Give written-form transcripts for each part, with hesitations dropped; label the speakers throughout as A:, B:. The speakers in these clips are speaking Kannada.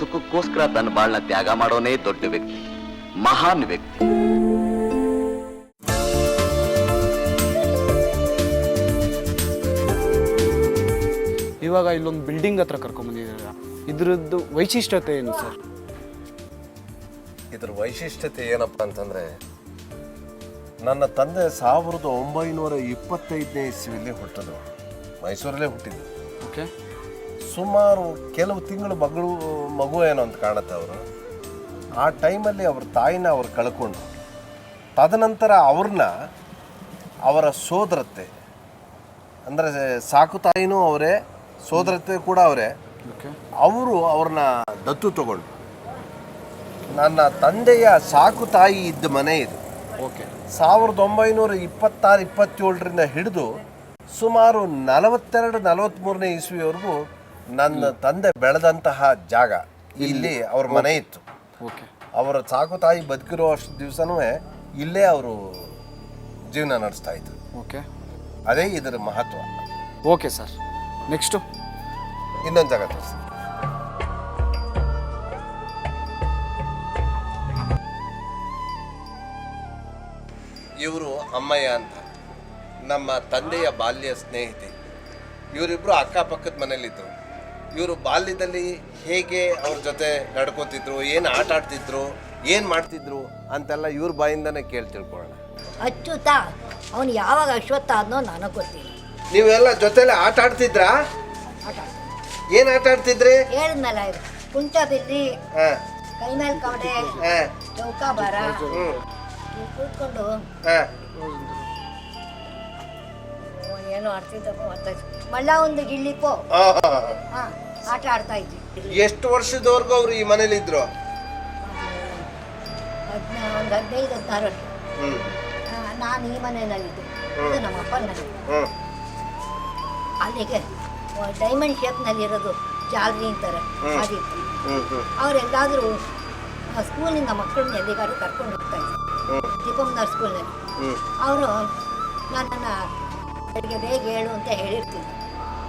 A: ಸುಖಕ್ಕೋಸ್ಕರ ತನ್ನ ಬಾಳ್ನ ತ್ಯಾಗ ಮಾಡೋನೇ ದೊಡ್ಡ ವ್ಯಕ್ತಿ, ಮಹಾನ್ ವ್ಯಕ್ತಿ.
B: ಇವಾಗ ಇಲ್ಲೊಂದು ಬಿಲ್ಡಿಂಗ್ ಹತ್ರ ಕರ್ಕೊಂಡ್ಬಂದಿದ್ದೀರ, ಇದ್ರದ್ದು ವೈಶಿಷ್ಟ್ಯತೆ ಏನು ಸರ್?
C: ಇದ್ರ ವೈಶಿಷ್ಟ್ಯತೆ ಏನಪ್ಪ ಅಂತಂದರೆ, ನನ್ನ ತಂದೆ 1925ನೇ ಇಸ್ವಿಯಲ್ಲಿ ಹುಟ್ಟಿದ್ರು, ಮೈಸೂರಲ್ಲೇ ಹುಟ್ಟಿದ್ರು.
B: ಓಕೆ.
C: ಸುಮಾರು ಕೆಲವು ತಿಂಗಳು ಮಗು ಏನೋ ಅಂತ ಕಾಣುತ್ತೆ ಅವರು. ಆ ಟೈಮಲ್ಲಿ ಅವ್ರ ತಾಯಿನ ಅವ್ರು ಕಳ್ಕೊಂಡ್ರು. ತದನಂತರ ಅವ್ರನ್ನ ಅವರ ಸೋದರತ್ತೆ, ಅಂದರೆ ಸಾಕು ತಾಯಿನೂ ಅವರೇ, ಸೋದರತ್ತೆ ಕೂಡ ಅವರೇ, ಅವರು ಅವ್ರನ್ನ ದತ್ತು ತಗೊಂಡು. ನನ್ನ ತಂದೆಯ ಸಾಕು ತಾಯಿ ಇದ್ದ ಮನೆ ಇದು.
B: ಓಕೆ.
C: 1926-27ರಿಂದ ಹಿಡಿದು ಸುಮಾರು 42-43ನೇ ಇಸ್ವಿವರೆಗೂ ನನ್ನ ತಂದೆ ಬೆಳೆದಂತಹ ಜಾಗ ಇಲ್ಲಿ ಅವ್ರ ಮನೆ ಇತ್ತು.
B: ಓಕೆ.
C: ಅವರ ಸಾಕು ತಾಯಿ ಬದುಕಿರೋ ಅಷ್ಟು ದಿವಸನೂ ಇಲ್ಲೇ ಅವರು ಜೀವನ ನಡೆಸ್ತಾ ಇದ್ರು.
B: ಓಕೆ.
C: ಅದೇ ಇದರ ಮಹತ್ವ.
B: ಓಕೆ ಸರ್, ನೆಕ್ಸ್ಟು
C: ಇನ್ನೊಂದು ಜಾಗ ತೋರಿಸಿ. ಇವರು ಅಮ್ಮಯ್ಯ ಅಂತ, ನಮ್ಮ ತಂದೆಯ ಬಾಲ್ಯ ಸ್ನೇಹಿತೆ. ಇವರಿಬ್ಬರು ಅಕ್ಕಪಕ್ಕದ ಮನೇಲಿದ್ದರು. ಇವರು ಬಾಲ್ಯದಲ್ಲಿ ಹೇಗೆ ಅವ್ರ ಜೊತೆ ನಡ್ಕೋತಿದ್ರು, ಏನು ಆಟ ಆಡ್ತಿದ್ರು, ಏನು ಮಾಡ್ತಿದ್ರು ಅಂತೆಲ್ಲ ಇವ್ರ ಬಾಯಿಂದನೇ ಕೇಳಿ ತಿಳ್ಕೊಳ್ಳೋಣ.
D: ಅಚ್ಚುತ ಅವನು ಯಾವಾಗ ಅಶ್ವತ್ಥ ಆದ್ನೋ ನನಗೆ ಗೊತ್ತಿಲ್ಲ.
C: ನೀವೆಲ್ಲ ಜೊತೆಲೆ ಆಟ ಆಡ್ತಿದ್ರಾ?
D: ಆಟ
C: ಏನು ಆಟ ಆಡ್ತಿದ್ರಿ?
D: ಹೇಳಿದ್ನಲ್ಲ, ಇದು ಕುಂಟ ಬಿದ್ದಿ,
C: ಹಾಂ
D: ಕೈ ಮೇಲೆ ಕವಡೆ,
C: ಹಾಂ
D: ಚೌಕ ಬರ, ಕೂತ್ಕೊಂಡು
C: ಹಾಂ
D: ಏನೋ ಆಡ್ತಿದ್ದಪ್ಪ. ಮತ್ತೆ ಮಳ್ಳ ಒಂದು ಗಿಳ್ಳಿಪೋ ಹಾಂ ಆಟ ಆಡ್ತಾ ಇದ್ವಿ.
C: ಎಷ್ಟು ವರ್ಷದವರೆಗೂ ಅವರು ಈ ಮನೇಲಿ ಇದ್ರು?
D: ಒಂದು 15-16 ವರ್ಷ. ನಾನು ಈ ಮನೆಯಲ್ಲಿದ್ದೆ, ಇದು ನಮ್ಮ ಅಪ್ಪನ ಮನೆ. ಅಲ್ಲಿಗೆ ಡೈಮಂಡ್ ಶೇಪ್ನಲ್ಲಿರೋದು ಜಾಲರಿ ಅಂತಾರೆ, ಆಗಿತ್ತು. ಅವರೆಲ್ಲಾದರೂ ಸ್ಕೂಲಿಂದ ಮಕ್ಕಳನ್ನ ಎಲ್ಲಿಗಾದ್ರೂ ಕರ್ಕೊಂಡು ಹೋಗ್ತಾ ಇದ್ರು, ದೀಪಮ್ನವ್ರ ಸ್ಕೂಲ್ನಲ್ಲಿ. ಅವರು ನನ್ನನ್ನು ಬೆಳಿಗ್ಗೆ ಬೇಗ ಹೇಳು ಅಂತ ಹೇಳಿರ್ತೀನಿ.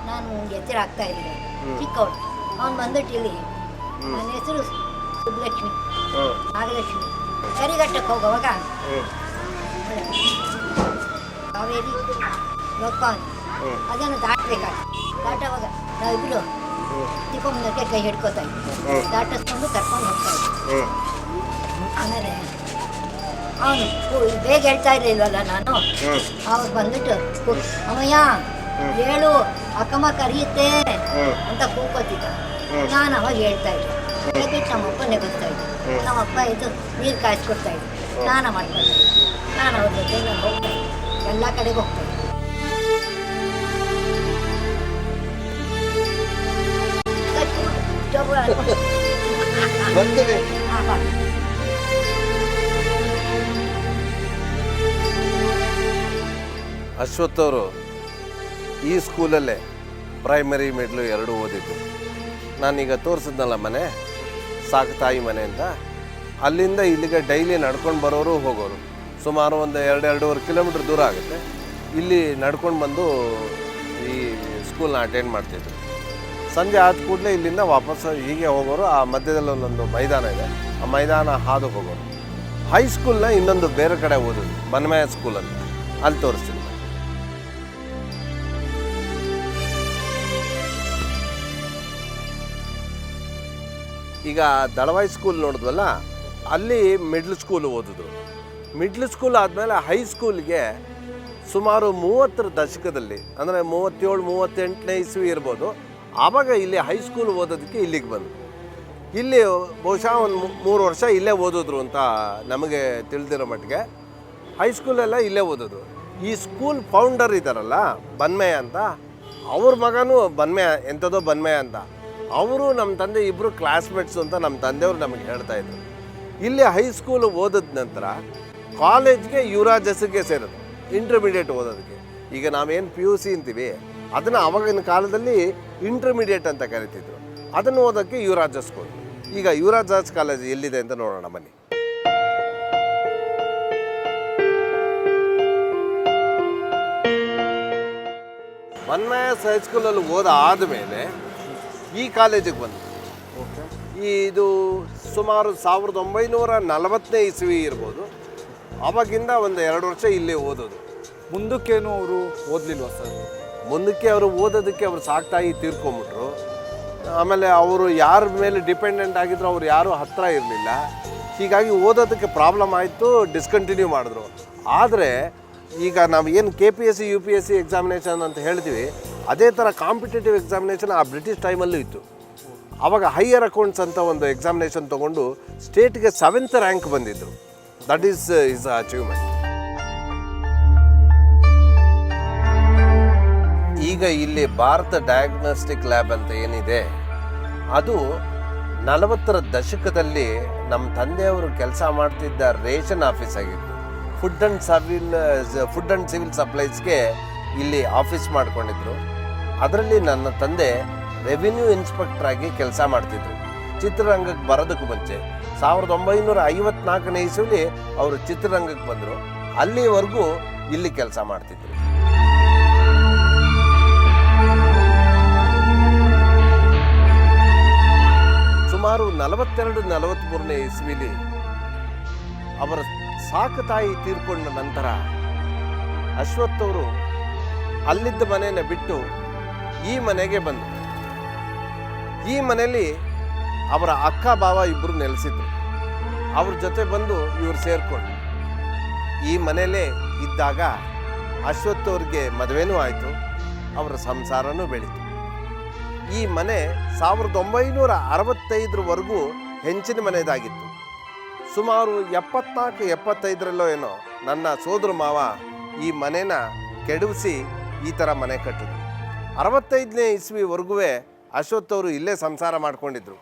D: ನಾನು ಎಚ್ಚರ ಆಗ್ತಾ ಇರಲಿಲ್ಲ, ಚಿಕ್ಕವಳು. ಅವನು ಬಂದ್ಬಿಟ್ಟು ಇಲ್ಲಿ, ನನ್ನ ಹೆಸರು ಸುಬ್ಬಲಕ್ಷ್ಮಿ, ನಾಗಲಕ್ಷ್ಮಿ, ಕರಿಘಟ್ಟಕ್ಕೆ ಹೋಗುವಾಗ ಕಾವೇರಿ ಲೋಕಾನ್ ಅದನ್ನು ದಾಟಬೇಕಾಗಿ, ದಾಟುವಾಗ ನಾವಿಬ್ಬರು ದೀಪಮ್ಮನಕ್ಕೆ ಕೈ ಹಿಡ್ಕೋತಾ ಇದ್ವಿ, ದಾಟಿಸ್ಕೊಂಡು ಕರ್ಕೊಂಡು ಹೋಗ್ತಾ ಇದ್ವಿ. ಆಮೇಲೆ ಅವನು ಬೇಗ ಹೇಳ್ತಾ ಇರಲಿಲ್ವಲ್ಲ ನಾನು, ಅವ್ರು ಬಂದ್ಬಿಟ್ಟು ಅಮ್ಮಯ್ಯ ಹೇಳು ಅಕ್ಕಮ್ಮ ಕರೆಯುತ್ತೆ ಅಂತ ಕೂಕೋತಿದ್ದ. ನಾನು ಅವಾಗ ಹೇಳ್ತಾ ಇದ್ದೆ, ಹೇಳ್ಬಿಟ್ಟು ನಮ್ಮಪ್ಪನೇ ಬರ್ತಾ ಇದ್ದೆ. ನಮ್ಮಪ್ಪ ಇದು ನೀರು ಕಾಯಿಸ್ಕೊಡ್ತಾ ಇದ್ದೆ, ಸ್ನಾನ ಮಾಡ್ತಾ ಇದ್ದೆ. ನಾನು ಅವ್ರ ಜೊತೆ ನಾನು ಹೋಗ್ತಾ ಇದ್ದೆ, ಎಲ್ಲ ಕಡೆಗೆ ಹೋಗ್ತಾ ಇದ್ದೆ.
C: ಅಶ್ವಥ್ ಅವರು ಈ ಸ್ಕೂಲಲ್ಲೇ ಪ್ರೈಮರಿ ಮಿಡ್ಲು ಎರಡೂ ಓದಿದ್ದು. ನಾನೀಗ ತೋರಿಸಿದ್ನಲ್ಲ ಮನೆ, ಸಾಕು ತಾಯಿ ಮನೆ ಅಂತ, ಅಲ್ಲಿಂದ ಇಲ್ಲಿಗೆ ಡೈಲಿ ನಡ್ಕೊಂಡು ಬರೋರು ಹೋಗೋರು. ಸುಮಾರು ಒಂದು 2-2.5 ಕಿಲೋಮೀಟ್ರ್ ದೂರ ಆಗುತ್ತೆ. ಇಲ್ಲಿ ನಡ್ಕೊಂಡು ಬಂದು ಈ ಸ್ಕೂಲ್ನ ಅಟೆಂಡ್ ಮಾಡ್ತಿದ್ರು. ಸಂಜೆ ಆದ ಕೂಡಲೇ ಇಲ್ಲಿಂದ ವಾಪಸ್ ಹೀಗೆ ಹೋಗೋರು. ಆ ಮಧ್ಯದಲ್ಲಿ ಒಂದೊಂದು ಮೈದಾನ ಇದೆ, ಆ ಮೈದಾನ ಹಾದು ಹೋಗೋರು. ಹೈಸ್ಕೂಲ್ನ ಇನ್ನೊಂದು ಬೇರೆ ಕಡೆ ಓದಿದ್ರು, ಬನ್ಮಯ ಸ್ಕೂಲಲ್ಲಿ, ಅಲ್ಲಿ ತೋರಿಸ್ತೀನಿ. ಈಗ ದಳವಾಯಿ ಸ್ಕೂಲ್ ನೋಡಿದ್ವಲ್ಲ, ಅಲ್ಲಿ ಮಿಡ್ಲ್ ಸ್ಕೂಲ್ ಓದಿದ್ರು. ಮಿಡ್ಲ್ ಸ್ಕೂಲ್ ಆದಮೇಲೆ ಹೈಸ್ಕೂಲ್ಗೆ ಸುಮಾರು 30ರ ದಶಕದಲ್ಲಿ, ಅಂದರೆ 37-38ನೇ ಇಸ್ವಿ ಇರ್ಬೋದು, ಆವಾಗ ಇಲ್ಲಿ ಹೈಸ್ಕೂಲ್ ಓದೋದಕ್ಕೆ ಇಲ್ಲಿಗೆ ಬಂದರು. ಇಲ್ಲಿ ಬಹುಶಃ ಒಂದು 3 ವರ್ಷ ಇಲ್ಲೇ ಓದಿದ್ರು ಅಂತ ನಮಗೆ ತಿಳಿದಿರೋ ಮಟ್ಟಿಗೆ. ಹೈಸ್ಕೂಲೆಲ್ಲ ಇಲ್ಲೇ ಓದಿದ್ರು. ಈ ಸ್ಕೂಲ್ ಫೌಂಡರ್ ಇದ್ದಾರಲ್ಲ ಬನ್ಮಯ ಅಂತ, ಅವ್ರ ಮಗನೂ ಬನ್ಮಯ, ಎಂಥದೋ ಬನ್ಮಯ ಅಂತ. ಅವರು ನಮ್ಮ ತಂದೆ ಇಬ್ಬರು ಕ್ಲಾಸ್ಮೇಟ್ಸು ಅಂತ ನಮ್ಮ ತಂದೆಯವರು ನಮಗೆ ಹೇಳ್ತಾಯಿದ್ರು. ಇಲ್ಲಿ ಹೈಸ್ಕೂಲ್ ಓದಿದ ನಂತರ ಕಾಲೇಜ್ಗೆ ಯುವರಾಜಸ್ಗೆ ಸೇರೋದು, ಇಂಟರ್ಮೀಡಿಯೇಟ್ ಓದೋದಕ್ಕೆ. ಈಗ ನಾವೇನು PUC ಅಂತೀವಿ, ಅದನ್ನು ಆವಾಗಿನ ಕಾಲದಲ್ಲಿ ಇಂಟರ್ಮೀಡಿಯೇಟ್ ಅಂತ ಕರಿತಿದ್ರು. ಅದನ್ನು ಓದೋಕ್ಕೆ ಯುವರಾಜ ಸ್ಕೂಲ್. ಈಗ ಯುವರಾಜ್ ಕಾಲೇಜ್ ಎಲ್ಲಿದೆ ಅಂತ ನೋಡೋಣ ಬನ್ನಿ. ಬನ್ಮಯ ಹೈಸ್ಕೂಲಲ್ಲಿ ಓದ ಆದಮೇಲೆ ಈ ಕಾಲೇಜಿಗೆ ಬಂದು ಇದು ಸುಮಾರು 1940ನೇ ಇಸ್ವಿ ಇರ್ಬೋದು. ಆವಾಗಿಂದ ಒಂದು 2 ವರ್ಷ ಇಲ್ಲೇ ಓದೋದು.
B: ಮುಂದಕ್ಕೇನು ಅವರು ಓದಲಿಲ್ವಾ ಸರ್?
C: ಮುಂದಕ್ಕೆ ಅವರು ಓದೋದಕ್ಕೆ ಅವ್ರು ಸಾಕ್ತಾಯಿ ತೀರ್ಕೊಂಬಿಟ್ರು. ಆಮೇಲೆ ಅವರು ಯಾರ ಮೇಲೆ ಡಿಪೆಂಡೆಂಟ್ ಆಗಿದ್ರು ಅವ್ರು ಯಾರೂ ಹತ್ತಿರ ಇರಲಿಲ್ಲ. ಹೀಗಾಗಿ ಓದೋದಕ್ಕೆ ಪ್ರಾಬ್ಲಮ್ ಆಯಿತು, ಡಿಸ್ಕಂಟಿನ್ಯೂ ಮಾಡಿದ್ರು. ಆದರೆ ಈಗ ನಾವು ಏನು KPSC UPSC ಎಕ್ಸಾಮಿನೇಷನ್ ಅಂತ ಹೇಳ್ತೀವಿ, ಅದೇ ಥರ ಕಾಂಪಿಟೇಟಿವ್ ಎಕ್ಸಾಮಿನೇಷನ್ ಆ ಬ್ರಿಟಿಷ್ ಟೈಮಲ್ಲೂ ಇತ್ತು. ಆವಾಗ ಹೈಯರ್ ಅಕೌಂಟ್ಸ್ ಅಂತ ಒಂದು ಎಕ್ಸಾಮಿನೇಷನ್ ತೊಗೊಂಡು ಸ್ಟೇಟ್ಗೆ 7th ರ್ಯಾಂಕ್ ಬಂದಿದ್ದರು. That is is achievement. ಈಗ ಇಲ್ಲಿ ಭಾರತ ಡಯಾಗ್ನೋಸ್ಟಿಕ್ ಲ್ಯಾಬ್ ಅಂತ ಏನಿದೆ, ಅದು 40ರ ದಶಕದಲ್ಲಿ ನಮ್ಮ ತಂದೆಯವರು ಕೆಲಸ ಮಾಡ್ತಿದ್ದ ರೇಷನ್ ಆಫೀಸ್ ಆಗಿತ್ತು. ಫುಡ್ ಆ್ಯಂಡ್ ಸಿವಿಲ್ ಸಪ್ಲೈಸ್ಗೆ ಇಲ್ಲಿ ಆಫೀಸ್ ಮಾಡ್ಕೊಂಡಿದ್ರು. ಅದರಲ್ಲಿ ನನ್ನ ತಂದೆ ರೆವಿನ್ಯೂ ಇನ್ಸ್ಪೆಕ್ಟರ್ ಆಗಿ ಕೆಲಸ ಮಾಡ್ತಿದ್ರು. ಚಿತ್ರರಂಗಕ್ಕೆ ಬರೋದಕ್ಕೂ ಮುಂಚೆ 1954ನೇ ಇಸ್ವಿಲಿ ಅವರು ಚಿತ್ರರಂಗಕ್ಕೆ ಬಂದರು. ಅಲ್ಲಿವರೆಗೂ ಇಲ್ಲಿ ಕೆಲಸ ಮಾಡ್ತಿದ್ರು. ಸುಮಾರು 42-43ನೇ ಇಸ್ವಿಲಿ ಅವರ ಸಾಕು ತಾಯಿ ತೀರ್ಕೊಂಡ ನಂತರ ಅಶ್ವಥ್ ಅವರು ಅಲ್ಲಿದ್ದ ಮನೆಯನ್ನ ಬಿಟ್ಟು ಈ ಮನೆಗೆ ಬಂದರು. ಈ ಮನೆಯಲ್ಲಿ ಅವರ ಅಕ್ಕ ಭಾವ ಇಬ್ಬರು ನೆಲೆಸಿದ್ರು. ಅವ್ರ ಜೊತೆ ಬಂದು ಇವರು ಸೇರಿಕೊಂಡು ಈ ಮನೆಯಲ್ಲೇ ಇದ್ದಾಗ ಅಶ್ವಥ್ ಅವ್ರಿಗೆ ಮದುವೆನೂ ಆಯಿತು, ಅವರ ಸಂಸಾರನೂ ಬೆಳೀತು. ಈ ಮನೆ 1965ರವರೆಗೂ ಹೆಂಚಿನ ಮನೆಯದಾಗಿತ್ತು. ಸುಮಾರು 74-75ರಲ್ಲೋ ಏನೋ ನನ್ನ ಸೋದರ ಮಾವ ಈ ಮನೆನ ಕೆಡವಿಸಿ ಈ ಥರ ಮನೆ ಕಟ್ಟಿದ್ರು. 65ನೇ ಇಸ್ವಿವರೆಗೂ ಅಶ್ವಥ್ ಅವರು ಇಲ್ಲೇ ಸಂಸಾರ ಮಾಡ್ಕೊಂಡಿದ್ರು.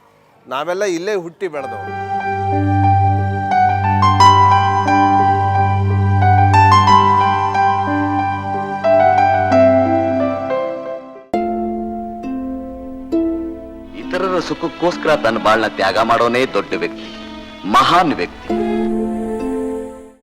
C: ನಾವೆಲ್ಲ ಇಲ್ಲೇ ಹುಟ್ಟಿ ಬೆಳೆದವರು.
A: ಇತರರ ಸುಖಕ್ಕೋಸ್ಕರ ತನ್ನ ಬಾಳ್ನ ತ್ಯಾಗ ಮಾಡೋನೇ ದೊಡ್ಡ ವ್ಯಕ್ತಿ, ಮಹಾನ್ ವ್ಯಕ್ತಿ.